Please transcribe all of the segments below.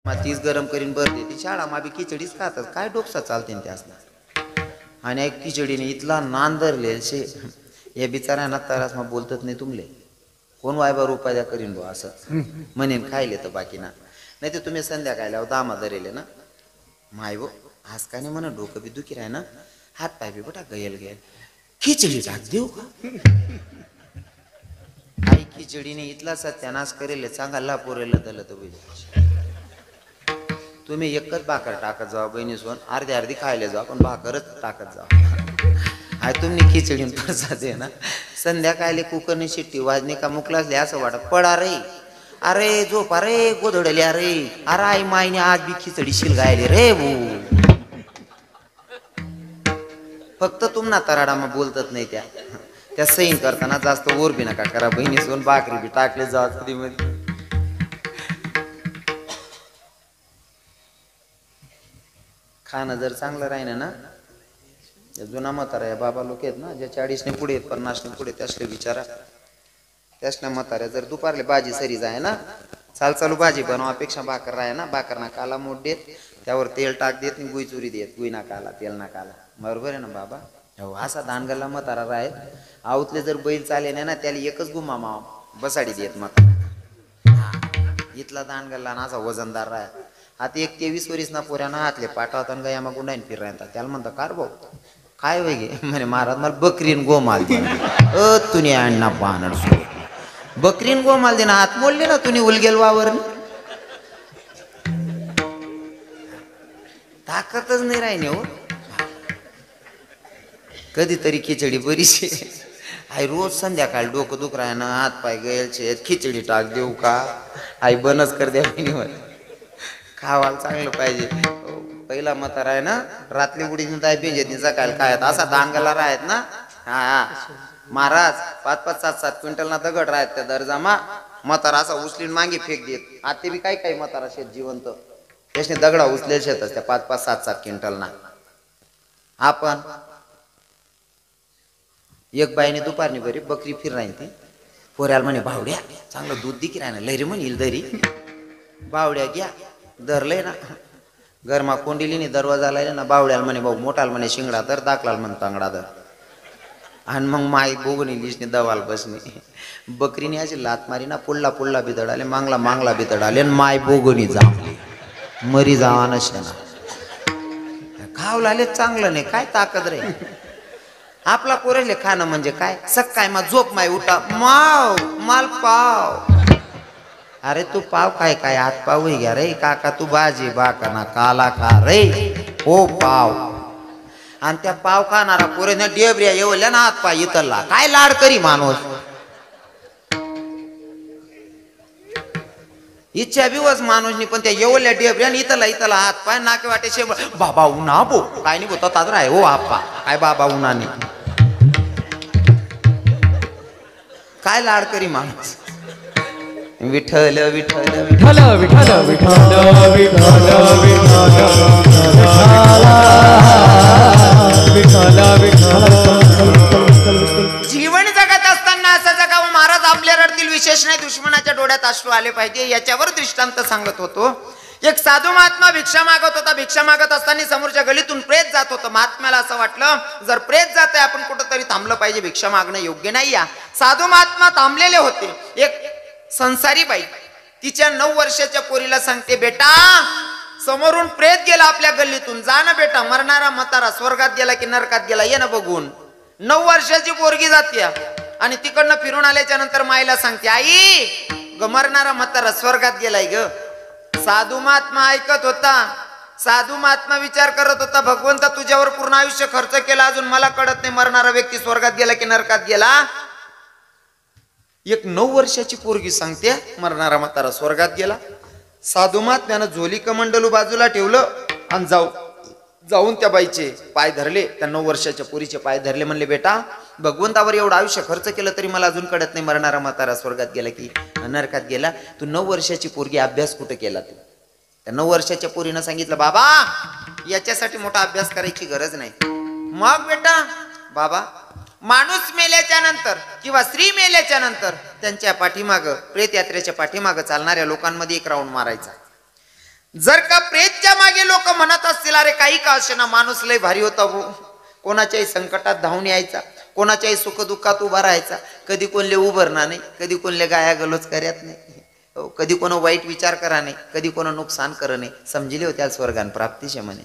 तीच गरम करीन भरते ती शाळा मा बी खिचडीच खातात काय डोकसा चालते ते असणार आणि एक खिचडीने इथला नांदरले शे या बिचाऱ्यांना तरास मग बोलतच नाही तुमले कोण वायबार उपाय करीन बो असं म्हणेन खायले तर बाकी ना नाही ते तुम्ही संध्याकाळला दामा धरेले ना माय बो आज का नाही म्हणा डोकं बी दुखी राह ना हात पाय बी बटा गयल गेल खिचडी टाक देऊ का आई खिचडीने इथला सत्यानाश करेल चांगला पोरेल दल तर तुम्ही एकच भाकर टाकत जावा बहिणी सोन अर्धी अर्धी खायला जावा पण भाकरच टाकत जावा आय तुम्ही खिचडी प्रसाद आहे ना संध्याकाळी कुकरनी शिट्टी वाजणी का मुकलासले असं वाटत पडा रे अरे झोप अरे गोधडले अरे अरे आई माईने आज बी खिचडी शिलगायले रे भू फक्त तुम्हाला तराडा मग बोलतच नाही त्या सैन करताना जास्त ओर बी नका करा बहिणी सोन भाकरी बी टाकले जावा कधी मध्ये खाणं जर चांगलं राहिलं ना जुना म्हातारा आहे बाबा लोक आहेत ना ज्या 40ने पुढे 50ने पुढे त्यासले विचारा त्यासल्या म्हाताऱ्या जर दुपारले भाजी सरी जाय ना चालू भाजी बनवापेक्षा भाकर राह ना भाकर ना काला मोठ देत त्यावर तेल टाक देत आणि गुई चुरी देत गुई ना काला तेल ना काला बरोबर आहे ना बाबा हो असा दानगल्ला म्हातारा राह आवतले जर बैल चाले नाही ना त्याला एकच गुमा माव बसाडी देत म्हातारा इथला दानगल्ला ना असा वजनदार राह आता 21 वर्ष ना पोऱ्याना हातले पाठवताना गया मग गुंडाईन फिर राहता त्याला म्हणता कार भाऊ काय वेगे म्हणे महाराज मला बकरीन गोमाल दे तुनी अण्णा पानड बकरीन गोमाल दे ना हात मोडले ना तुनी उलगेल वावर ताकदच नाही राहिने हो कधीतरी खिचडी बरीशी आई रोज संध्याकाळी डोकं दुख राह ना हात पाय गयलचे खिचडी टाक देऊ का आई बनच कर द्या बहिणीवर खावायला चांगलं पाहिजे पहिला म्हातारा आहे ना रातली उडी जाय बेजे सकाळी काय असा दांगला राहत ना हा महाराज 5-5 7-7 क्विंटल ना दगड राहत त्या दर्जामा म्हातारा असा उचलीन मागे फेक देत आता बी काही काही म्हातारा शेत जिवंत त्याने दगडा उचले शेतच त्या 5-5 7-7 क्विंटल ना आपण एक बाईने दुपारनी बरी बकरी फिर राहील ती पोऱ्याला म्हणे भावड्या चांगलं दूध दिकी राह ना लहरी म्हणील दरी बावड्या घ्या धरलंय ना गरमा कोंडिलीने दरवाजा लायला ना बावड्याला म्हणे भाऊ मोठाल म्हणे शिंगडा तर दाखलाल म्हणे तांगडा दर आणि मग माई बोगणी लिसने दवाल बसणे बकरीने अशी लात मारी ना पुल्ला बितडाले मांगला बितडाले माय बोगणी जांभली मरी जावा नशेना खाव लाले चांगलं नाही काय ताकद रे आपला पोरेले खाणं म्हणजे काय सकाळी मा झोप माय उठा माव माल पाव अरे तू पाव काय काय हात पाव घ्या रे काका तू भाजी बाकना काला खा रे हो पाव आणि त्या पाव खाणारा पोरेने डेबऱ्या येवल्या ना हात पाय इतरला काय लाड करी माणूस इच्छा बिवस माणूसनी पण त्या येवल्या डेबऱ्याने इतला हात पाय नाके वाटे शे बाबा उन्हा बो काय नाही बोलतो ताजरा आहे हो आप्पा काय बाबा उन्हाने काय लाड करी माणूस विठ्ठल विठ्ठल विठ्ठल विठ्ठल विठ्ठल जीवन जगत असताना असं जगावं महाराज आपल्या रडतील विशेष नाही दुश्मनाच्या डोळ्यात अश्रू आले पाहिजे याच्यावर दृष्टांत सांगत होतो एक साधू महात्मा भिक्षा मागत होता भिक्षा मागत असताना समोरच्या गलीतून प्रेत जात होतं महात्म्याला असं वाटलं जर प्रेत जात आहे आपण कुठंतरी थांबलं पाहिजे भिक्षा मागणं योग्य नाही या साधू महात्मा थांबलेले होते एक संसारी बाई तिच्या 9 वर्षाच्या पोरीला सांगते बेटा समोरून प्रेत गेला आपल्या गल्लीतून जा ना बेटा मरणारा म्हातारा स्वर्गात गेला की नरकात गेला ये ना बघून 9 वर्षाची पोरगी जाते आणि तिकडनं फिरून आल्याच्या नंतर माईला सांगते आई ग मरणारा म्हातारा स्वर्गात गेलाय ग साधू महात्मा ऐकत होता साधू महात्मा विचार करत होता भगवंता तुझ्यावर पूर्ण आयुष्य खर्च केला अजून मला कळत नाही मरणारा व्यक्ती स्वर्गात गेला की नरकात गेला एक 9 वर्षाची पोरगी सांगते मरणारा म्हातारा स्वर्गात गेला साधू महात्म्यानं झोली कमंडलू बाजूला ठेवलं आणि जाऊन त्या बाईचे पाय धरले त्या 9 वर्षाच्या पोरीचे पाय धरले म्हणले बेटा भगवंतावर एवढं आयुष्य खर्च केलं तरी मला अजून कळत नाही मरणारा म्हातारा स्वर्गात गेला की नरकात गेला तू 9 वर्षाची पोरगी अभ्यास कुठे केला तू त्या 9 वर्षाच्या पोरीनं सांगितलं बाबा याच्यासाठी मोठा अभ्यास करायची गरज नाही मग बेटा बाबा माणूस मेल्याच्या नंतर किंवा स्त्री मेल्याच्या नंतर त्यांच्या पाठीमाग प्रेत यात्रेच्या पाठीमाग चालणाऱ्या लोकांमध्ये एक राऊंड मारायचा जर का प्रेतच्या मागे लोक म्हणत असतील अरे काही का असेना माणूस लय भारी होता भाऊ, कोणाच्याही संकटात धावून यायचा, कोणाच्याही सुखदुःखात उभा राहायचा, कधी कोणले उभरणार नाही, कधी कोणले गाया गलोच करत नाही, कधी कोण वाईट विचार करा नाही, कधी कोण नुकसान कर नाही, समजिले होत्या स्वर्गान प्राप्तीशे म्हणे.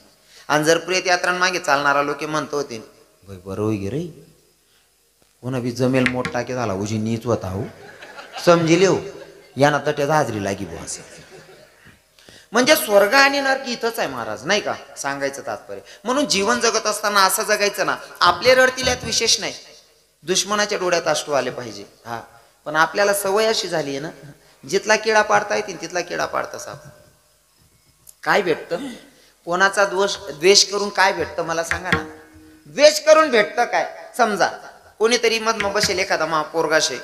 आणि जर प्रेत यात्रांमागे चालणारा लोक म्हणतो होते बरं होई गे रे, कोणा बी जमेल मोठ टाके झाला उजी नीच होता हो, समजिले हो यांना तट्याचा हाजरी लागी बो असं. म्हणजे स्वर्ग आणि नरक इथंच आहे महाराज, नाही का सांगायचं तात्पर्य. म्हणून जीवन जगत असताना असं जगायचं ना, आपले रडतील यात विशेष नाही, दुश्मनाच्या डोळ्यात अश्रू आले पाहिजे. हा पण आपल्याला सवय अशी झाली आहे ना, जिथला किडा पाडता येतील तिथला किडा पाडता साप. काय भेटतं कोणाचा द्वेष करून काय भेटतं मला सांगा ना. द्वेष करून भेटतं काय, समजा कोणीतरी मध बसेल एखादा मा पोरगाशे,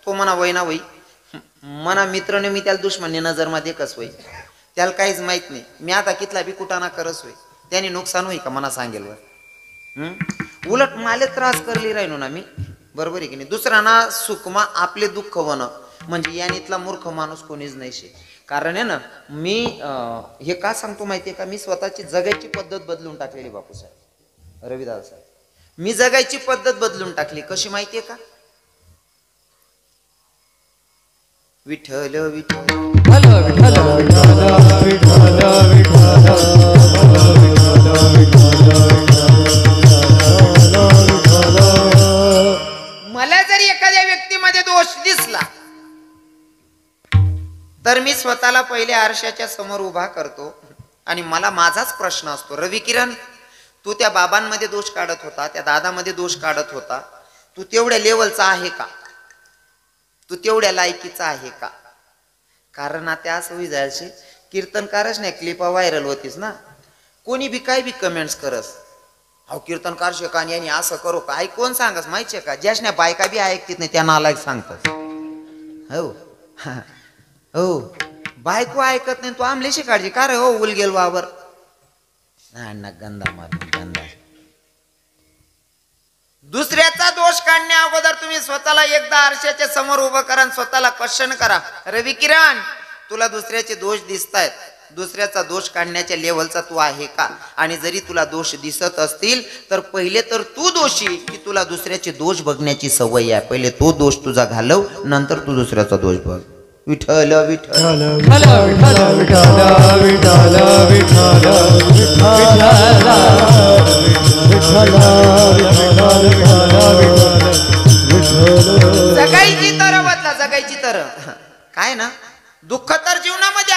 तो म्हणा वय ना वय म्हणा मित्रने मी त्याला दुश्मनी नजर मध्ये कस होई, त्याला काहीच माहित नाही, मी आता कितला बी कुटाणा करस होई, त्याने नुकसान होई का मना सांगेल वर. उलट माले त्रास करली राहिनो ना मी, बरोबर आहे की नाही. दुसऱ्यांना सुखमा आपले दुःख होणं म्हणजे यानीतला मूर्ख माणूस कोणीच नाही शे. कारण आहे ना, मी हे का सांगतो माहितीये का, मी स्वतःची जगायची पद्धत बदलून टाकलेली बापूसाहेब रविदास साहेब. मी जगायची पद्धत बदलून टाकली, कशी माहितीये का. विठ्ठल विठ्ठल मला जरी एखाद्या व्यक्तीमध्ये दोष दिसला तर मी स्वतःला पहिले आरशाच्या समोर उभा करतो आणि मला माझाच प्रश्न असतो, रवी किरण तू त्या बाबांमध्ये दोष काढत होता, त्या दादामध्ये दोष काढत होता, तू तेवढ्या लेवलचा आहे का, तू तेवढ्या लायकीचा आहे का. कारण आता असं होई जायचे कीर्तनकारच नाही, क्लिपा व्हायरल होतीस ना, कोणी बी काय बी कमेंट्स करस, अहो कीर्तनकार शेकान यांनी असं करो का, ऐकून सांगस माहितीये का, ज्याशने बायका बी ऐकतीत नाही त्या नालायक सांगतात. हो हो बायको ऐकत नाही, तू आमलेशी काळजी का रे हो उलगेल वावर ना, गंदा मारून गंदा. दुसऱ्याचा दोष काढण्या अगोदर तुम्ही स्वतःला एकदा आरशाच्या समोर उभं करा आणि स्वतःला क्वेश्चन करा, रवी किरण तुला दुसऱ्याचे दोष दिसतायत, दुसऱ्याचा दोष काढण्याच्या लेवलचा तू आहे का. आणि जरी तुला दोष दिसत असतील तर पहिले तर तू दोषी की तुला दुसऱ्याचे दोष बघण्याची सवय आहे, पहिले तो दोष तुझा घालव नंतर तू दुसऱ्याचा दोष बघ. विठ्ठल विठ्ठल जगायची तर बदला, जगायची तर काय ना, दुःख तर जीवनामध्ये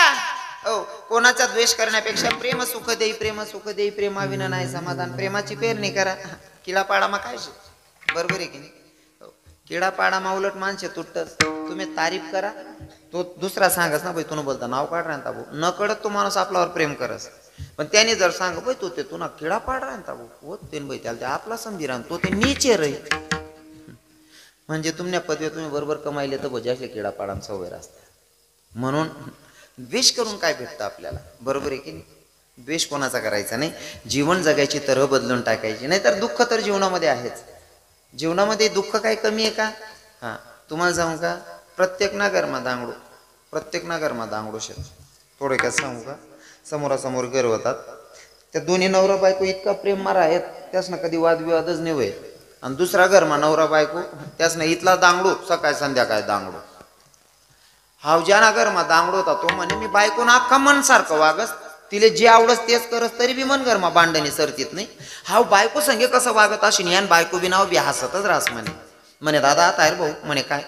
हो, कोणाचा द्वेष करण्यापेक्षा प्रेम सुख देई, प्रेम सुख देई, प्रेमाविना नाही समाधान, प्रेमाची पेरणी करा. किडापाडामा काय शे, बरोबर आहे की नाही. किडापाडामा उलट माणसे तुटतच, तुम्ही तारीफ करा, तो दुसरा सांगस ना भाई तुला बोलता नाव काढ राहता भाऊ, न कळत तो माणूस आपल्यावर प्रेम करस. पण त्याने जर सांग भाई तो ते तुला किडा पाड राहता भाऊ होत ते भाई त्याला आपला समजी राह तो ते नीचे रे, म्हणजे तुमच्या पदवी तुम्ही बरोबर कमाईले तर भजाशे किडा पाडान सवय असते. म्हणून द्वेष करून काय भेटतं आपल्याला, बरोबर आहे की नाही. द्वेष कोणाचा करायचा नाही, जीवन जगायची तऱ्हा बदलून टाकायची. नाही तर दुःख तर जीवनामध्ये आहेच, जीवनामध्ये दुःख काय कमी आहे का. हा तुम्हाला सांगू का, प्रत्येक नगरमा दांगडू, प्रत्येक नगरमा दांगडू शेत. थोडक्यात सांगू का, समोरासमोर घर होतात, त्या दोन्ही नवरा बायको इतका प्रेम मारा आहेत त्यासनं कधी वादविवादच नाही होय. आणि दुसरा घरमा नवरा बायको त्यासनं इथला दांगडू सकाळ संध्याकाळ दांगडू. हाव ज्याना घरमा दांगडू होता तो म्हणे मी बायकोन अख्खा मन सारखं वागस, तिले जे आवडस तेच करस तरी बी मन घरमा भांडणी सरतीत नाही. हाव बायको संगे कसं वागत अशी यान बायको बी नाव बी हसतच राहस म्हणे. म्हणे दादा आता आहे भाऊ म्हणे काय,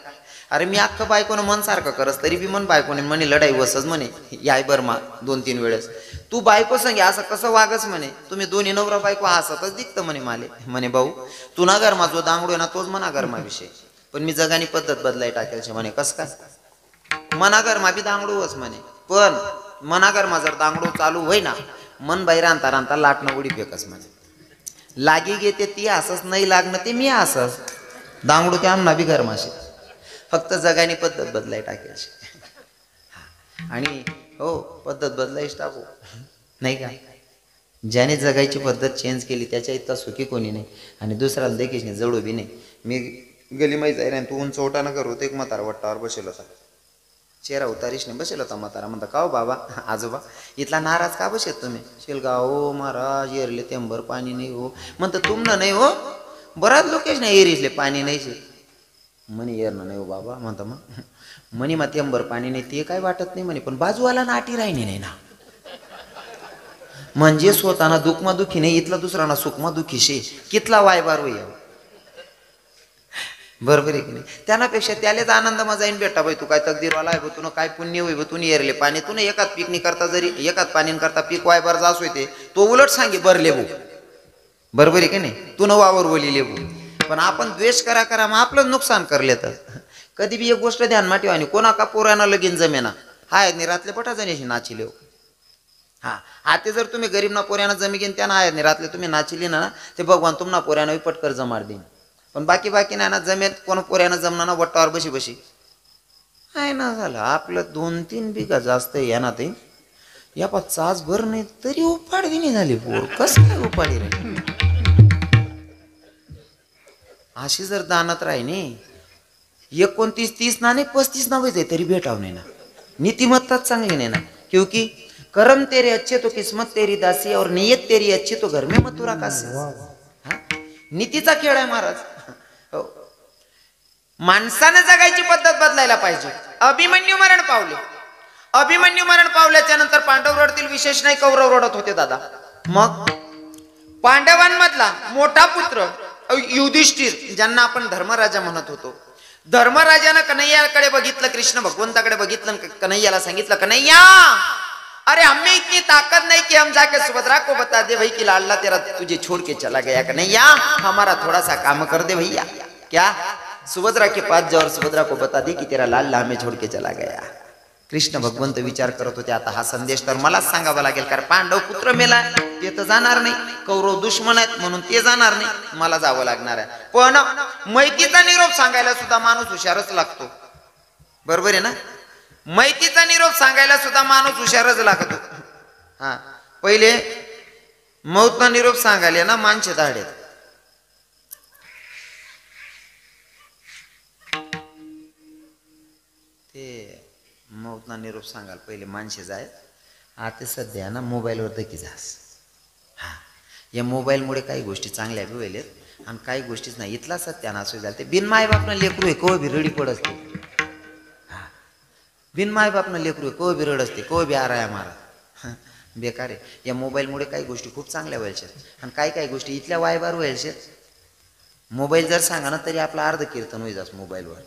अरे मी अख्खं बायकोनं मन सारखं करस तरी बी मन बायकोने म्हणे लढाई वसच म्हणे याय बर्मा 2-3 वेळेस. तू बायको संगे असं कसं वागस म्हणे, तुम्ही दोन्ही नवरा बायको हसतच दिसतं म्हणे माले. म्हणे भाऊ तू ना घरमा जो दांगडो ना तोच मना घरमा विषय, पण मी जगानी पद्धत बदलाई टाकेल म्हणे. कस काय, मना घरमा बी दांगडो वस म्हणे, पण मना घरमा जर दांगडो चालू होई ना मन बाहेर आणता रांता लाटणं उडी फेकस म्हणे. लागी घेते ती हसस, नाही लागणं ते मी हसस, दांगडो ते आमना बी घरमाशे, फक्त जगाने पद्धत बदलाई टाकायची. आणि हो पद्धत बदलायच टाकू नाही का. ज्याने जगायची पद्धत चेंज केली त्याच्या इतका सुखी कोणी नाही, आणि दुसऱ्याला देखील नाही जवळ बी नाही. मी गली माहीत आहे तू उंच ओटा न करू एक म्हातारा वट्टावर बसेल होता, चेहरा उतारीशने बसेल होता म्हातारा. म्हणता का हो बाबा आजोबा इथला नाराज का बसेत तुम्ही? शेलगा हो महाराज एरले तेंबर पाणी नाही हो. म्हणतं तुमनं नाही हो, बराच लोकेश नाही एरिसले पाणी नाही शे. म्हणे येरणं नाही हो बाबा. म्हणता मग म्हणे मग तेंबर पाणी नाही ते काय वाटत नाही म्हणे, पण बाजूवाला नाटी राहिनी नाही ना. म्हणजे स्वतःना दुखमा दुखी नाही, इथला दुसरा सुखमा दुखी शे. कितला वायबार होई बरोबर आहे की नाही? त्यापेक्षा त्यालाच आनंद मजा येईन बेटा बाई तू काय तकदीरवाला आहे, तुला काय पुण्य होई तू एरले पाणी तू एकाच पीक करता जरी एकाच पाणी करता पीक वायबार जास होते तो उलट सांगे बर लेबू. बरोबर आहे की नाही? तू न वावर बोली लेबू. पण आपण द्वेष करा करा मग आपलं नुकसान करले. तर कधी बी एक गोष्ट ध्यान मा ठेवा, कोणा का पोरांना लगीन जमेना हाय निरातले पटा जणेशी नाचिले. हा आते जर तुम्ही गरीब ना पोऱ्यानं जमी घेईन त्यांना आहे निरातले तुम्ही नाचिली ना ते भगवान तुम्हाला पोऱ्यानं पटकर जमाड देईन. पण बाकी नाही ना जमेल कोण पोऱ्यानं जमणार ना वट्टावर बशी बशी आहे ना. झालं आपलं 2-3 बिघा जास्त या ना ते या पा चाच भर नाही तरी उपाडी नाही झाली पोर. कस काय उपाडी रे? अशी जर दानत राही नी 29-30 ना नाही 35 ना व्हायचे तरी भेटाव नाही ना. नीतिमत्ताच चांगली नाही ना. क्योंकि कर्म तेरे अच्छे तो किस्मत तेरी दासी और नियत तेरी अच्छी तो घर में मथुरा काशी. नीतीचा खेळ आहे महाराज. माणसानं जगायची पद्धत बदलायला पाहिजे. अभिमन्यू मरण पावले. अभिमन्यू मरण पावल्याच्या नंतर पांडव रडतील विशेष नाही कौरव रडत होते दादा. मग पांडवांमधला मोठा पुत्र युधिष्ठिर ज्यांना आपण धर्मराजा म्हणत होतो, धर्मराजानं कन्हैयाकडे बघितलं, कृष्ण भगवंताकडे बघितलं, कन्हैयाला सांगितलं कन्हैया अरे हमें इतनी ताकत नहीं कि हम जाके सुभद्रा को बता दे भाई कि लाडला तेरा तुझे छोड़ के चला गया. कन्हैया हमारा थोड़ा सा काम कर दे भैया. क्या? सुभद्रा के पास जाओ और सुभद्रा को बता दे कि तेरा लाडला हमें छोड़ के चला गया. कृष्ण भगवंत विचार करत होते आता हा संदेश तर मलाच सांगावा लागेल, कारण पांडव पुत्र मेला ते तर जाणार नाही, कौरव दुश्मन आहेत म्हणून ते जाणार नाही, मला जावं लागणार आहे. पण मैतीचा निरोप सांगायला सुद्धा माणूस हुशारच लागतो. बरोबर आहे ना? मैतीचा निरोप सांगायला सुद्धा माणूस हुशारच लागतो. हा पहिले मौतना निरोप सांगायला ना माणसे धाडेत. ते मौतना निरोप सांगाल पहिले माणसे जाय. आता सध्या ना मोबाईलवर दकी जास. हा या मोबाईलमुळे काही गोष्टी चांगल्या बी व्हायलेत आणि काही गोष्टीच नाही. इथला सत्यानाश झाला. ते बिन माय बापनं लेकरू आहे कव बी रडी पडत. बिन माय बापनं लेकरू आहे कव बी रड असते कव बी आराया मारा बेकार आहे. या मोबाईलमुळे काही गोष्टी खूप चांगल्या व्हायच्यात आणि काही गोष्टी इथल्या वायबार व्हायच्यात. मोबाईल जर सांगा ना तरी आपलं अर्ध कीर्तन होई जास मोबाईलवर.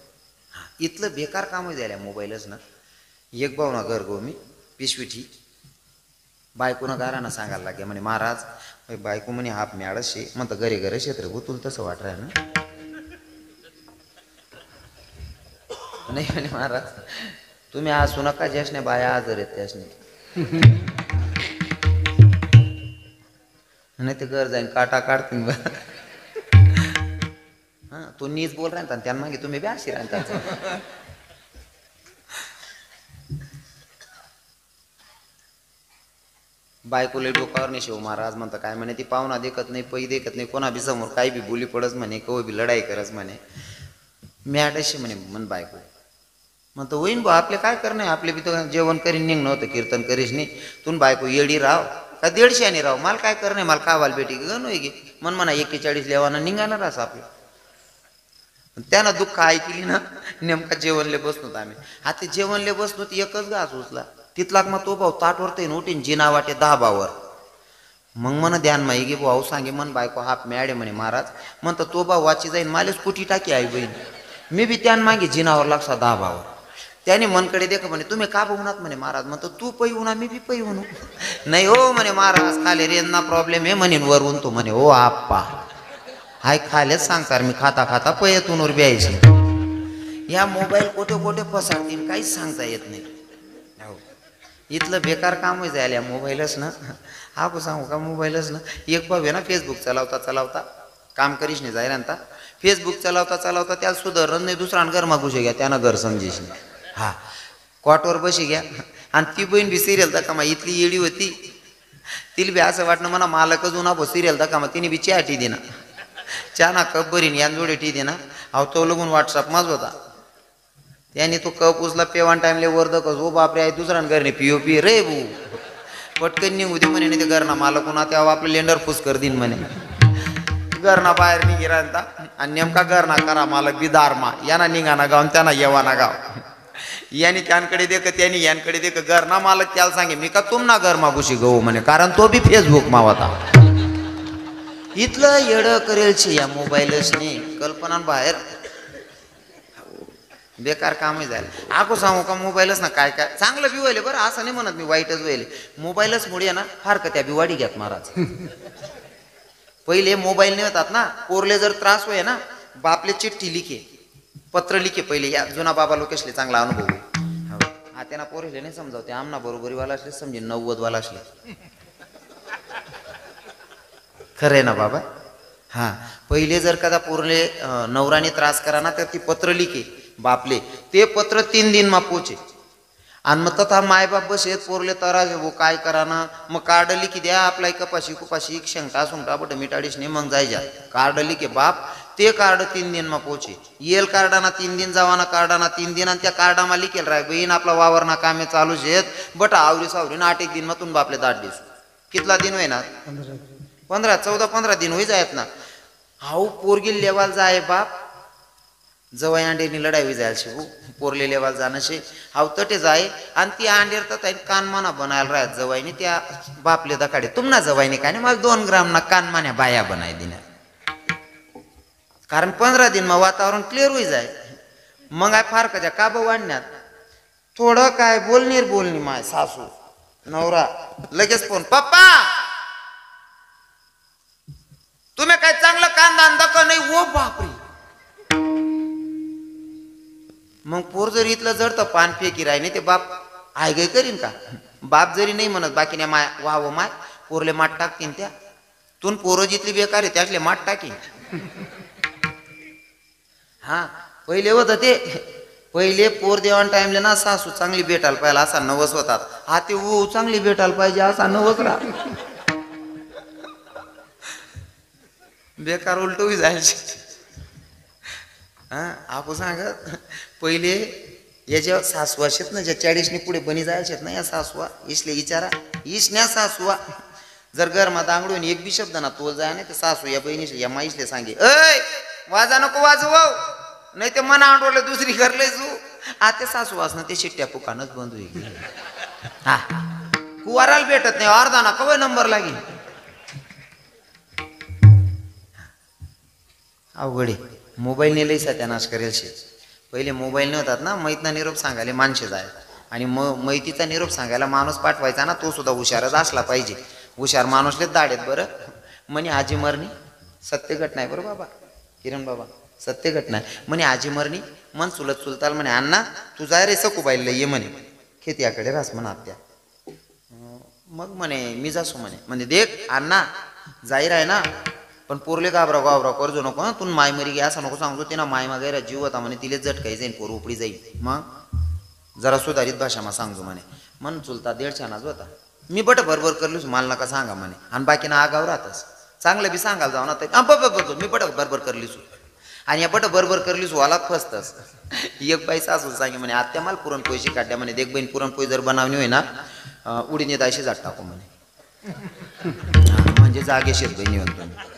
हा इथलं बेकार काम होई जायला मोबाईलच ना. एक भाऊ ना घर गो मी पिशवीठी बायकोनं गारानं सांगायला लागे म्हणे महाराज बायको म्हणे हाप मॅडस शे म्हणतं घरी घर क्षेत्र हो तुला तसं वाट राह ना. नाही म्हणे महाराज तुम्ही असू नका ज्याशने बाया आजर आहेत त्याशने नाही ते घर जाईन काटा काढतील. हा तो नीच बोल राहता त्यांना मागे तुम्ही बी अशी राहता. बायकोले डोकावर नाही शिव महाराज म्हणतं काय म्हणे ती पाहुणा देखत नाही पै देखत नाही कोणा बी समोर काही बी बोली पडच म्हणे कव बी लढाई करच म्हणे. मॅडशी म्हणे मन बायको म्हणतो होईन बा आपले काय करणे आपले बी तर जेवण करीन निघणं होतं कीर्तन करीस नाही तुम बायको येडी राव का 150 राव मला काय करणे मला कावाल बेटी गण होई गे मन म्हणा 41 लेवाना निघाणार असं आपलं. त्यानं दुःख ऐकली ना नेमका जेवणले बसनोत आम्ही. आता जेवणले बसनोत एकच घास उचला तिथला मग तो भाऊ ताटवरते उठीन जिना वाटे 10 भावर. मग मन ध्यान माही गे भाऊ सांगे मन बायको हाप मॅडे म्हणे महाराज म्हणतं तो भाऊ वाची जाईन मालेच कुठी टाकी आई बहीण. मी बी त्यान मागे जिनावर लागसा 10 भावर. त्याने मनकडे देख म्हणे तुम्ही का बघुनात म्हणे महाराज म्हणतो तू पै उना मी बी पै उनू नाही हो म्हणे महाराज खाले रेंजना प्रॉब्लेम आहे म्हणे वरून तो म्हणे हो आप्पा हाय खालेच सांगतार मी खाता खाता पयतून वर ब्यायचे. या मोबाईल कोठे कोठे फसाडतील काहीच सांगता येत नाही. इथलं बेकार काम होई जायला मोबाईलच ना. हा को सांगू का मोबाईलच ना. एक भाऊ आहे ना फेसबुक चलावता चलावता काम करीश नाही जायला ना फेसबुक चलावता चलावता त्याला सुधारण नाही दुसरा घरमा घुसे घ्या त्यानं घर समजेश नाही. हा कॉटवर बशी घ्या आणि ती बहीण बी सिरियल दाखा मा इथली येडी होती तिला बी असं वाटणं म्हणा मालकच उन्हा बो सिरियल दाखा मा तिने बी चहा टी देना चहा ना कप भरीन यान जोडे टी देना अहो तो लगून व्हॉट्सअप माझ होता त्याने तो कप उचला पेवान टाइमले वर्ध कस ओ बापरे आहे दुसऱ्या घरने पिओ पी रे भू पटकन निघू दे म्हणे ते घरना मला कुणा तेव्हा आपलं लेंडर फुस कर दिन म्हणे घरना बाहेर निघे राहता आणि नेमका घरना करा मालक बिदारमा यांना निघाना गाव त्यांना येवाना गाव याने त्यांकडे देख त्यांनी यांकडे देख घरना मालक त्याला सांगे मी का तुम ना घर मागुशी गहू म्हणे कारण तो बी फेसबुक मावता इथलं येड करेल या मोबाईलने कल्पना बाहेर बेकार कामही झालं आको सांगू का मोबाईलच ना काय काय चांगलं बी व्हायले बरं असं नाही म्हणत मी वाईटच व्हायले मोबाईलच मुळे ना फार का त्या बिवाडी घ्यात महाराज पहिले मोबाईल नाही होतात ना पोरले जर त्रास होय ना बापले चिठ्ठी लिखे पत्र लिखे पहिले या जुना बाबा लोकेशले चांगला अनुभव हा त्यांना पोरेले नाही समजावते आमना बरोबरीवाला असले समजे 90 वाला असले खरंय ना बाबा हा पहिले जर कदा पोरले नवराने त्रास करा ना तर ती पत्र लिखे बापले ते पत्र 3 दिन मा पोचे आणि मग तथा मायबाप बसेत पोरले तराज वो काय करा ना मग कार्ड लिखी द्या आपला कपाशी कुपाशी शेंगटा सुंगटा बट मिठाडीस ने मग जायजा कार्ड लिखे बाप ते कार्ड 3 दिन मा पोचे येल कार्डाना 3 दिन जावाना कार्डाना 3 दिन आणि त्या कार्डामा लिखेल राय बहीण आपला वावरना कामे चालू शेत बट आवरी सावरी 8 दिन मग तुम बापले 10 दिवस कितला दिन होय ना 15 14 15 दिन होई जायत ना हाऊ पोरगी लेवाल जाय बाप जवळ अंडेनी लढाई जायला शे पोरले लेवाल जाणं शे हाव तटे जाय आणि ती अंडेर तर कानमाना बनायला राहत जवाईने त्या बापले दकाडे तुमना जवाईने काय मला 2 ग्राम ना कानमान्या बाया बनाय दिल्या कारण 15 दिन मग वातावरण क्लिअर होई जाय मग काय फार का काब वाढण्यात थोडं काय बोलणी माय सासू नवरा लगेच फोन पप्पा तुम्ही काय चांगलं कांदा दक नाही ओ बापरे मग पोर जरी इथलं जडतं पान फेकी राही नाही ते बाप आय गे करीन का बाप जरी नाही म्हणत बाकीने माय वाव माय पोरले माठ टाकतीन त्या तून पोरं जिथली बेकार आहे त्यातले माठ टाकीन हा पहिले होतं ते पहिले पोर देवान टाइमले ना सासू चांगली भेटायला पाहिजे असा नवस होतात हा ते ओ चांगली भेटायला पाहिजे असा नवस राहा बेकार उलटवी जायचे हा आपण सांगत पहिले याच्या सासवा शेत ना ज्या 40 पुढे बनी जायचे ना या सासवा इसले विचारा इसन्या सासवा जर घरमा दांगडून एक बी शब्द ना तोल जाय नाही तर सासू या बहिणीशी या माईसले सांगे ऐ वाजा नको वाजव नाही ते मना आंडवले दुसरी करले तू आता सासू वासना ते शिट्ट्या पुकानच बंद होईल हा कुवाराला भेटत नाही अर्धा ना कवय नंबर लागेल अवघडे मोबाईलने लई सत्यानाश करेल शे पहिले मोबाईल ने होतात ना मैतना निरोप सांगायला माणसे जाय आणि मैतीचा निरोप सांगायला माणूस पाठवायचा ना तो सुद्धा हुशारच असला पाहिजे हुशार माणूसलेच दाडेत बरं म्हणे आजी मरणी सत्य घटना आहे बरं बाबा किरण बाबा सत्य घटना आहे म्हणे आजी मरणी मन चुलत चुलताल म्हणे अण्णा तू जाय रे सकुबाईला ये म्हणे खेत्याकडे रास म्हणा आत्या मग म्हणे मी जासू म्हणे देख अण्णा जाईर आहे ना पण पोरले गाबराव करजो नको ना तू माय मरी घ्या असं नको सांगतो ते ना माय मागायला जीव होता म्हणे तिले झटकाई जाईन पोर उपडी जाईल मग जरा सुधारित भाषामा सांगतो म्हणे चुलता 150 होता मी बट बरोबर करलीस मला नका सांगा म्हणे आणि बाकी ना आगाव राहतस चांगलं बी सांगायला जाऊ ना तर मी बट बरोबर करलीस आणि या बट बरोबर करलीस वाला फसतस एक बाई सासू सांगे म्हणे आत्या मला पुरणपोळीशी काढल्या म्हणे देख बहीण पुरणपोळी जर बनवली होय ना उडीन येत अशी जाट टाकू म्हणे म्हणजे जागे शेत बहिणी म्हणतो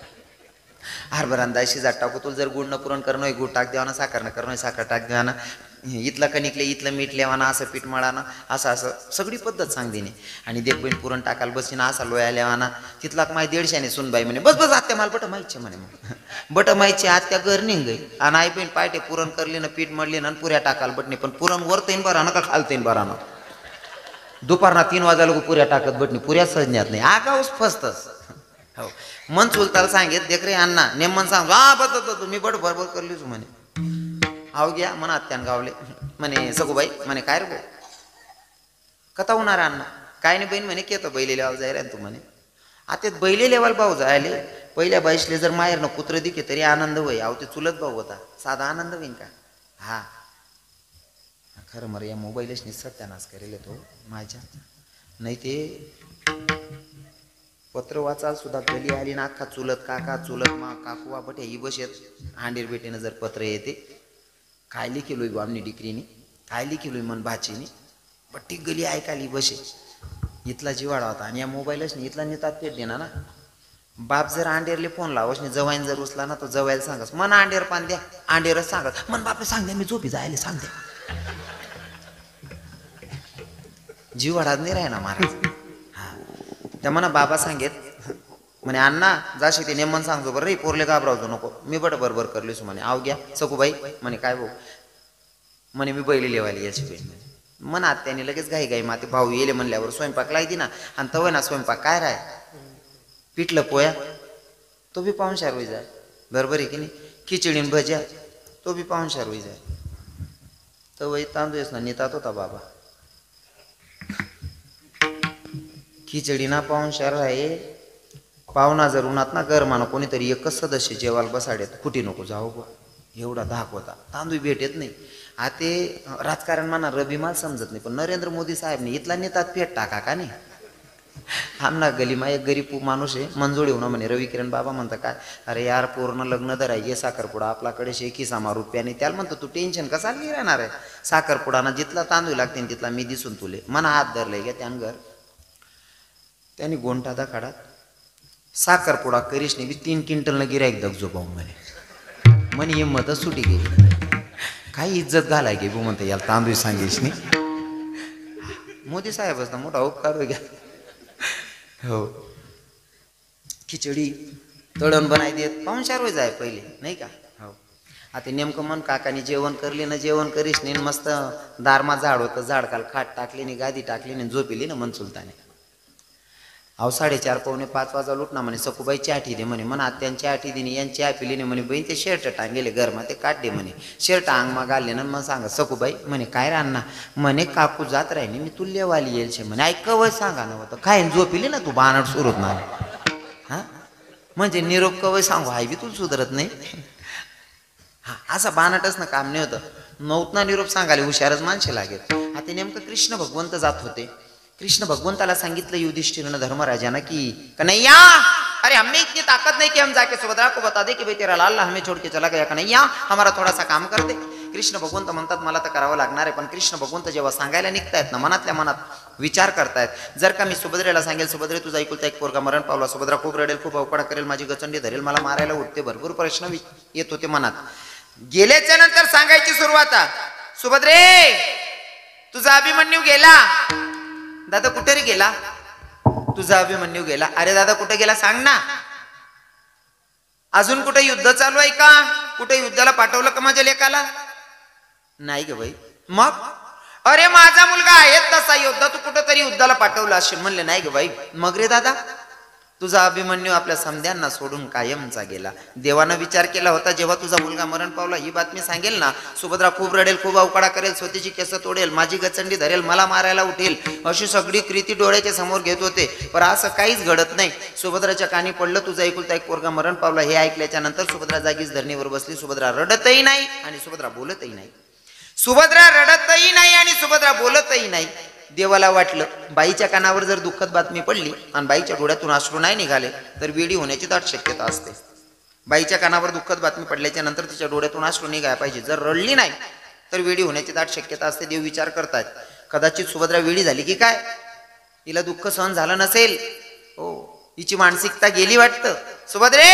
हरभरा अशी जाट टाकू तुला जर गुड न पुरण करणं गुड टाक द्यावा ना साखर न करणं साखर टाक द्या ना इथला कणिकले इथलं मीठ लेवाना असं पीठ मळाना असं सगळी पद्धत सांगते आणि देख बहीण पुरण टाकायला बसली ना असा लोया लेवाना तिथला माय 150 सुनबाई म्हणे बस आत्या मला बट माहिती म्हणे मग बट माहिती आत्या घर निघ आणि आई बहीण पायटे पुरण करली ना पीठ मळली ना पुऱ्या टाकायला बटणे पण पुरण वरता येईन बरा ना का खालता येईन बरा ना दुपारना 3 वाजायला पुऱ्या टाकत बटणी पुऱ्या सजण्यात नाही आगाऊच फसतस हो मन चुलताला सांगेत देख रे अण्णा नेमन सांग हा बघतो मी बट बरोबर करलीच म्हणे आव घ्या म्हणा आत्यान गावले म्हणे सगूबाई म्हणे काय रे भाऊ कथा होणार अण्णा काय नाही बहीण म्हणे केतो बैले लेवाल जाय तू म्हणे आता बैले लेवाल भाऊ जायले पहिल्या बाईसले जर माहेर न कुत्र दिखे तरी आनंद होई अहो ते चुलत भाऊ होता साधा आनंद होईन का हा खरं मर या मोबाईलच सत्यानाश करेल तो माझ्या नाही ते पत्र वाचाल सुद्धा गली आली ना अख्खा चुलत काका चुलत मा काकू बट ही बस येत हांडीर बेटीनं जर पत्र येते काय लिखेलोय गो आमनी डिग्रीनी आयली किलो मन भाचीने पट्टी गली ऐकायली बसे इथला जिवाडा होता आणि या मोबाईलच नाही इथला नेतात पेट देणार ना बाप जर अंडेरले फोन लावस नाही जवाईन जर उचला ना तर जवायला सांगस मन अंडेर पान द्या अंडेरच सांगत मन बाप सांग द्या मी झोपी जायला सांग द्या जिवाडा नाही राही ना महाराज हा त्या म्हणा बाबा सांगेत म्हणे अण्णा जाशी ते नेमन सांगतो बरं रे पोरले घाबरावतो नको मी बट बरोबर करलीस म्हणे आव घ्या सकूबाई म्हणे काय भाऊ म्हणे मी बैली लेवायला याची बहीण म्हणा त्याने लगेच घाई घाई माते भाऊ येले म्हणल्यावर स्वयंपाक लायती ना आणि तवय ना स्वयंपाक काय राय पिठलं पोया तो बी पाहुणचार होई जाय बरोबर आहे की नाही खिचडीन भज्या तो बी पाहुणचार होई जाय तवय तांदूळच ना नेतात होता बाबा खिचडी ना पाहुणचार आहे पाहुणा जर उन्हात ना गरमानं कोणीतरी एकच सदस्य जेवायला बसाड्यात कुठे नको जाऊ बा एवढा धाक होता तांदूळ भेटत नाही आ ते राजकारण म्हणा रबी माल समजत नाही पण नरेंद्र मोदी साहेबने इथला नेतात पेट टाका का नाही आमना गलीमा एक गरीब माणूस आहे मंजुळी होणं म्हणे रवी किरण बाबा म्हणता काय अरे यार पूर्ण लग्न दर आहे ये साखरपुडा आपल्याकडे शेकी सामा रुपयाने त्याला म्हणतो तू टेन्शन कसा नाही राहणार आहे साखरपुडाना जिथला तांदूळ लागते तिथला मी दिसून तुले मना हात धरले घ्या त्यान घर त्यांनी गोंठादा काढात साखरपुडा करीशने बी 3 क्विंटलनं गिरायक दगजो पाहून म्हणे हिंमत सुटी गेली काही इज्जत घालाय गे बो म्हणते याला तांदूळ सांगेश नाही मोदी साहेबच ना मोठा उपकार घ्या हो खिचडी तळण बनाय देत पाहुणचार होय जाय पहिले नाही का हो आता नेमकं मन काकानी जेवण करले ना जेवण करीश नाही मस्त दारमा झाड होतं झाड काल खाट टाकली नाही गादी टाकली नाही झोपिली ना मन सुलताने अहो 4:30 पावणे 5 वाजा लुटना म्हणे सकूबाई चाठी दे म्हणे म्हणा त्यांची आठी दिनी यांची पिली नाही म्हणे बहीण ते शर्ट टांगेले गरमा ते काढले म्हणे शर्ट अंग मा घालले ना मग सांगा सकूबाई म्हणे काय रान्ना म्हणे काकू जात राहिली मी तुल्यवाली येईल म्हणे ऐक वय सांगा ना होतं काय झोपिली ना तू बाणड सुरत ना हा म्हणजे निरोप कवय सांगू हाय बी तुला सुधरत नाही हा असा बाणटच ना काम नाही होतं नवतना निरोप सांगाले हुशारच माणसे लागेल आता नेमकं कृष्ण भगवंत जात होते कृष्ण भगवंताला सांगितलं युधिष्ठिरने धर्मराजाना की कन्हैया अरे हमें इतनी ताकत नहीं कि हम जाके सुभद्रा को बता दे कि भाई तेरा लाल हमें छोड़ के चला गया कन्हैया हमारा थोड़ा सा काम कर दे कृष्ण भगवंत म्हणतात मला तर करावं लागणार आहे पण कृष्ण भगवंत जेव्हा सांगायला निघतायत ना मनातल्या मनात विचार करतायत जर का मी सुभद्रेला सांगेल सुभद्रे तुझा ऐकुलता एक पोरगा मरण पावला सुभद्रा खूप रडेल खूप अवकडा करेल माझी गचंडी धरेल मला मारायला उठते भरपूर प्रश्न येत होते मनात गेल्याच्या नंतर सांगायची सुरुवात सुभद्रे तुझा अभिमन्यू गेला दादा कुठे रे गेला तुझा अभिमन्यू गेला अरे दादा कुठे गेला सांग ना अजून कुठे युद्ध चालू आहे का कुठे युद्धाला पाठवलं का माझ्या लेकाला नाही ग बाई मग अरे माझा मुलगा आहे तसा योद्धा तू कुठेतरी युद्धाला पाठवलं असेल म्हणले नाही ग बाई मग रे दादा तुझा अभिमन्यू आपल्या समध्यांना सोडून कायमचा गेला देवानं विचार केला होता जेव्हा तुझा मुलगा मरण पावला ही बातमी सांगेल ना सुभद्रा खूप रडेल खूप अवकाडा करेल स्वतःची केस तोडेल माझी गचंडी धरेल मला मारायला उठेल अशी सगळी कृती डोळ्याच्या समोर घेत होते पण असं काहीच घडत नाही सुभद्राच्या कानी पडलं तुझा ऐकुलता एक पोरगा मरण पावला हे ऐकल्याच्या नंतर सुभद्रा जागीच धरणीवर बसली सुभद्रा रडतही नाही आणि सुभद्रा बोलतही नाही सुभद्रा रडतही नाही आणि सुभद्रा बोलतही नाही देवाला वाटलं बाईच्या कानावर जर दुःखद बातमी पडली आणि बाईच्या डोळ्यातून अश्रू नाही निघाले तर वेडी होण्याची दाट शक्यता असते बाईच्या कानावर दुःखद बातमी पडल्याच्या नंतर तिच्या डोळ्यातून अश्रू निघायला पाहिजे जर रडली नाही तर वेडी होण्याची दाट शक्यता असते देव विचार करतात कदाचित सुभद्रा वेडी झाली की काय तिला दुःख सहन झालं नसेल हो हिची मानसिकता गेली वाटतं सुभद्रे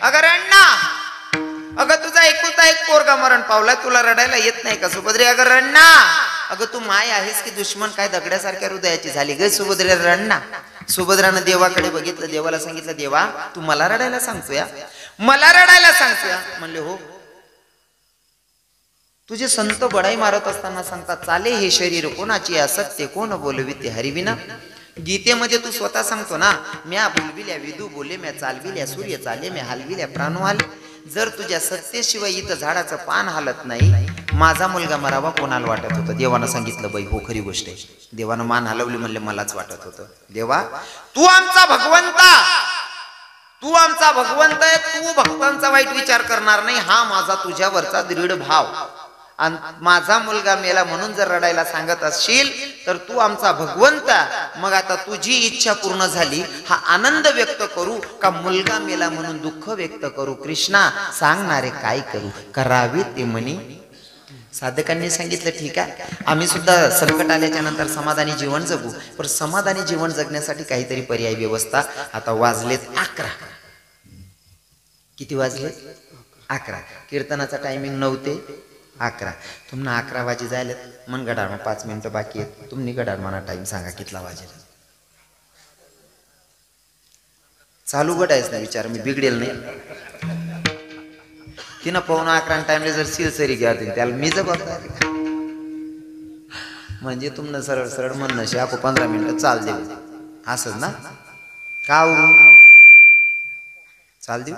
अगं रडना अगं तुझा एकुलता एक पोरगा मरण पावला तुला रडायला येत नाही का सुभद्रे अगं रडना अगं तू माय आहेस की दुश्मन काय दगड्यासारख्या हृदयाची झाली ग सुभद्रे रडना सुभद्रानं देवाकडे बघितलं देवाला सांगितलं देवा तू मला रडायला सांगतोय मला रडायला सांगतोय म्हणले हो तुझे संत बडाई मारत असताना सांगतात चाले हे शरीर कोणाची असत्य कोण बोलविते हरिविना गीतेमध्ये तू स्वतः सांगतो ना म्या बोलविल्या विदू बोले म्या चालविल्या सूर्य चाले म्या हलविल्या प्राणू आले जर तुझ्या सत्तेशिवाय इथं झाडाचं पान हालत नाही माझा मुलगा मरावा कोणाला वाटत होतं देवानं सांगितलं बाई हो खरी गोष्ट आहे देवानं मान हलवली म्हणले मलाच वाटत होतं देवा तू आमचा भगवंता तू आमचा भगवंत आहे तू भक्तांचा वाईट विचार करणार नाही हा माझा तुझ्यावरचा दृढ भाव आणि माझा मुलगा मेला म्हणून जर रडायला सांगत असशील तर तू आमचा भगवंत मग आता तुझी इच्छा पूर्ण झाली हा आनंद व्यक्त करू का मुलगा मेला म्हणून दुःख व्यक्त करू कृष्णा सांगणारे काय करू करावे ते म्हणे साधकांनी सांगितलं ठीक आहे, आम्ही सुद्धा संकट आल्याच्या नंतर समाधानी जीवन जगू, पण समाधानी जीवन जगण्यासाठी काहीतरी पर्यायी व्यवस्था. आता वाजलेत 11. किती वाजले? 11. कीर्तनाचा टायमिंग 9 ते 11. तुम्हाला 11 वाजे जायला मन गडार, मग 5 मिनिटं बाकी आहेत. तुम्ही गडार मला टाइम सांगा कितला वाजेल. चालू गडायच ना विचार, मी बिघडेल नाही. तिनं 11:15 टाइमला जर सिलसरी घ्या त्याला मी जबाबदार. म्हणजे तुमनं सरळ सरळ म्हणणं शे आपण 15 मिनिटं चाल देऊ असंच ना, का चाल देऊ.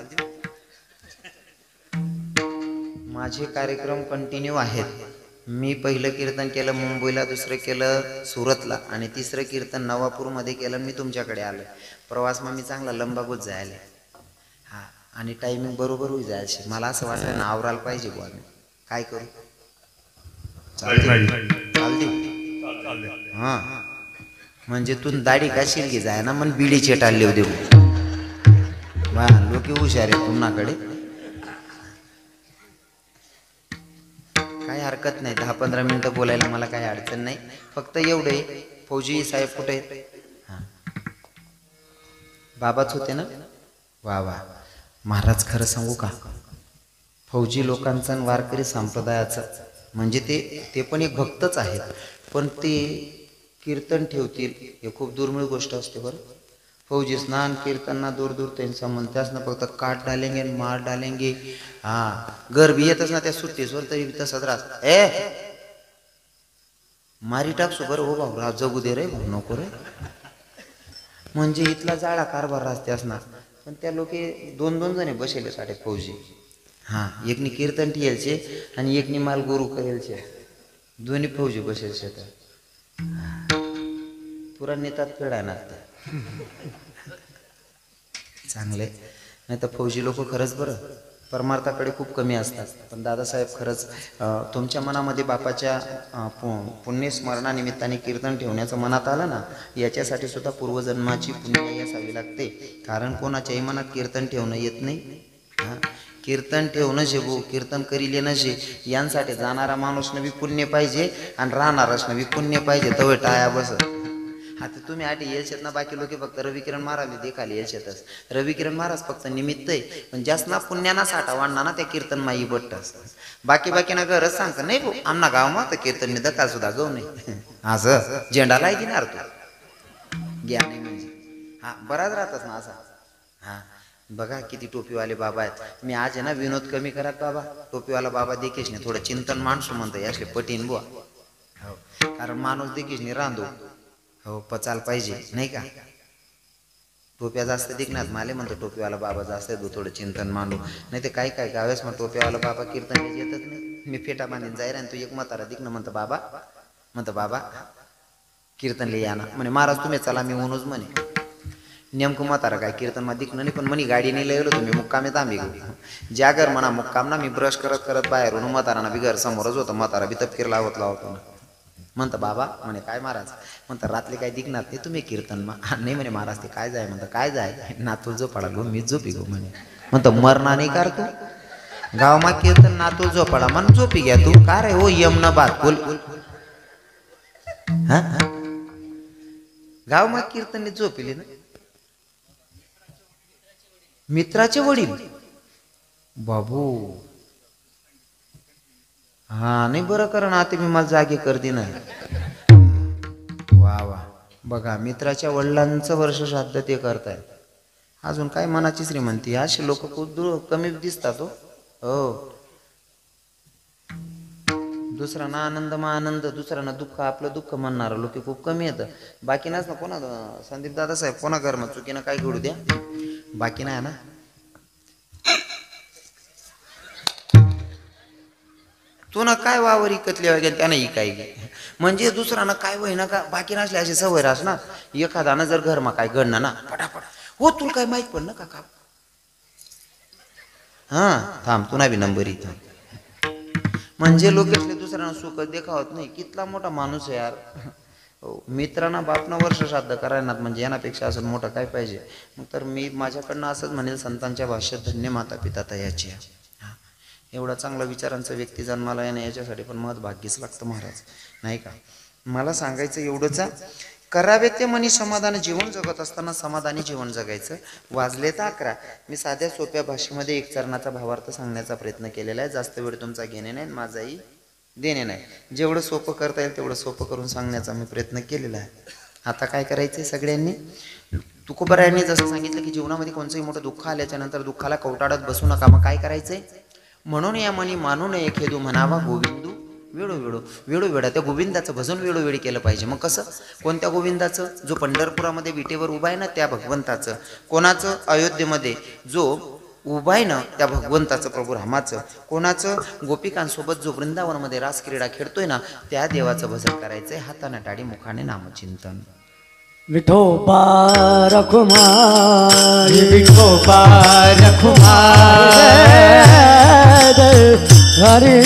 माझे कार्यक्रम कंटिन्यू आहेत. मी पहिलं कीर्तन केलं मुंबईला, दुसरं केलं सुरतला आणि तिसरं कीर्तन नवापूरमध्ये केलं. मी तुमच्याकडे आलो. प्रवास मग मी चांगला लंबागोत जायला. हां, आणि टायमिंग बरोबर होई जायचे. मला असं वाटलं ना आवरायला पाहिजे बुवा. मी काय करू? चालते. हां, म्हणजे तू दाढी का शिलगी जाय ना, मन बिडी चेटाळले देऊ. वा लोक हुशार आहे पुन्हाकडे. काही हरकत नाही, 10-15 मिनिटं बोलायला मला काही अडचण नाही. फक्त एवढे फौजी साहेब कुठे आहेत? हां, बाबाच होते ना. वा वा. महाराज खरं सांगू का, फौजी लोकांचा आणि वारकरी संप्रदायाचा म्हणजे ते पण एक भक्तच आहेत, पण ते कीर्तन ठेवतील हे खूप दुर्मिळ गोष्ट असते बरं. फौजी स्नान कीर्तना दूर दूर त्यांचा म्हणताच ना, फक्त काट डालेंगे मार डालेंगे. हां, घर बी येतच ना त्या सुट्टीसवर, तरी तसंच राहत. मारी टाकसो बरं हो भाऊ, राव जगू दे रे भाऊ, नको रे. म्हणजे इथला जाळा कारभार राहते असणार. पण त्या लोके 2-2 जणे बसेले साठे फौजी. हां, एकनी कीर्तन ठेलचे आणि एकनी माल गुरु करेलचे. दोन्ही फौजी बसेल शेतात. पुरा नेतात फेडायनात चांगले. नाही तर फौजी लोक खरंच बरं परमार्थाकडे खूप कमी असतात. पण दादासाहेब खरंच तुमच्या मनामध्ये बापाच्या पुण्यस्मरणानिमित्ताने कीर्तन ठेवण्याचं मनात आलं ना, याच्यासाठी सुद्धा पूर्वजन्माची पुण्य असावी लागते. कारण कोणाच्याही मनात कीर्तन ठेवणं येत नाही. हां, कीर्तन ठेवणं जेवू कीर्तन करीले नजे यांसाठी जाणारा माणूसनं बी पुण्य पाहिजे आणि राहणारच बी पुण्य पाहिजे. तवय टाया बस. आता तुम्ही आधी येलशेत ना, बाकी लोक फक्त रविकिरण महाराज देखाले येलशेतच. रविकिरण महाराज फक्त निमित्त आहे, पण जास्त ना पुण्याना साठा वाढणार ना त्या कीर्तन माई बट्टस. बाकी ना गरज सांगत नाही भाऊ, आमना गाव मा तर कीर्तन मी दका सुद्धा गव नाही. असं झेंडा लाई देणार तू घ्या नाही म्हणजे. हा, बराच राहतच ना असा. हा, बघा किती टोपीवाले बाबा आहेत. मी आज आहे ना विनोद कमी करत बाबा, टोपीवाला बाबा देखीच नाही, थोडं चिंतन माणसं म्हणतं असले पटीन बुवा. हो, कारण माणूस देखीच नाही रांधू. हो, पचाल पाहिजे नाही का. टोप्या जास्त दिखणार माले म्हणतो टोपीवाला बाबा जास्त आहे, थोडं चिंतन मांडू. नाही ते काय काय गावेस मग टोप्यावाला बाबा कीर्तन येतच नाही. मी फेटा बांधून जाईल आणि तू एक म्हातारा दिखणं म्हणतो बाबा कीर्तन लिया ना म्हणे. महाराज तुम्ही चला मी म्हणूच म्हणे. नेमकं म्हातारा काय कीर्तन मा दिखणं नाही, पण म्हणे गाडी नाही लिहिलं तुम्ही मुक्कामी तांबी घेऊ. ज्या घर म्हणा मुक्काम ना, मी ब्रश करत करत बाहेरून म्हाताराना बी घर समोरच होतं. म्हातारा बी तपकीर लावतो म्हणतं बाबा म्हणे काय महाराज म्हणतं रात्री काय दिखणार नाही तुम्ही कीर्तन मा. नाही म्हणे महाराज ते काय जाय म्हणतं. काय जाय नातू झोपाडा गो मी झोपी गो म्हणे. म्हणतं मरणा नाही कर तू गाव मा कीर्तन नातू झोपाडा म्हण झोपी घ्या तू का रे हो यम न बात बोल. हा, गाव मा कीर्तन झोपिले ना. मित्राचे वडील बाबू. हा, नाही बरं कर ना, आता मी मला जागे करते ना. वा वा, बघा मित्राच्या वडिलांचं वर्ष श्राद्ध ते करतायत. अजून काय मनाची श्रीमंती. असे लोक खूप कमी दिसतात हो. दुसऱ्यांना आनंद मा आनंद, दुसऱ्यांना दुःख आपलं दुःख म्हणणार लोक खूप कमी येतं. बाकी नाच ना कोणा संदीप दादा साहेब कोणा घर मग चुकीनं काय घडू द्या, बाकी नाही ना. तू ना काय वावर इकतली वगैरे त्यानं इकाय गे म्हणजे दुसऱ्यानं काय होईना का बाकी नसले अशी सवय राहस ना. एखादानं जर घर मा काय घडणं ना पटापट हो तुला काय माहित पडलं का का. हा थांब तू ना बी नंबर इथं. म्हणजे लोक दुसऱ्यांना सुख देखावत नाही. कितला मोठा माणूस आहे यार. मित्रांना बापनं वर्ष श्राद्ध करायला म्हणजे यापेक्षा असं मोठं काय पाहिजे. मग तर मी माझ्याकडनं असंच म्हणेल संतांच्या भाषेत धन्य माता पिता तयाची. एवढा चांगला विचारांचा व्यक्ती जन्माला येणं याच्यासाठी पण मत भाग्यच लागतं महाराज, नाही का? मला सांगायचं एवढंच, करावे ते मनी समाधान, जीवन जगत असताना समाधानी जीवन जगायचं. वाजले तर 11. मी साध्या सोप्या भाषेमध्ये एक चरणाचा भावार्थ सांगण्याचा प्रयत्न केलेला आहे. जास्त वेळ तुमचा घेणे नाही, माझाही देणे नाही. जेवढं सोपं करता येईल तेवढं सोपं करून सांगण्याचा मी प्रयत्न केलेला आहे. आता काय करायचं सगळ्यांनी, तुकोबरायांनी जसं सांगितलं की जीवनामध्ये कोणतंही मोठं दुःख आल्याच्या नंतर दुःखाला कवटाळत बसू नका. मग काय करायचंय, म्हणून या मनी मानू नये खेदू, म्हणावा गोविंदू वेळोवेळो. वेळोवेळा त्या गोविंदाचं भजन वेळोवेळी केलं पाहिजे. मग कसं, कोणत्या गोविंदाचं? जो पंढरपुरामध्ये विटेवर उभा आहे ना त्या भगवंताचं. कोणाचं? अयोध्येमध्ये जो उभा आहे ना त्या भगवंताचं, प्रभू रामाचं. कोणाचं? गोपिकांसोबत जो वृंदावनमध्ये रास क्रीडा खेळतोय ना त्या देवाचं भजन करायचंय. हाताने टाळी, मुखाने नामचिंतन. विठोबा रखुमारी, विठोबा रखुमारी, हरी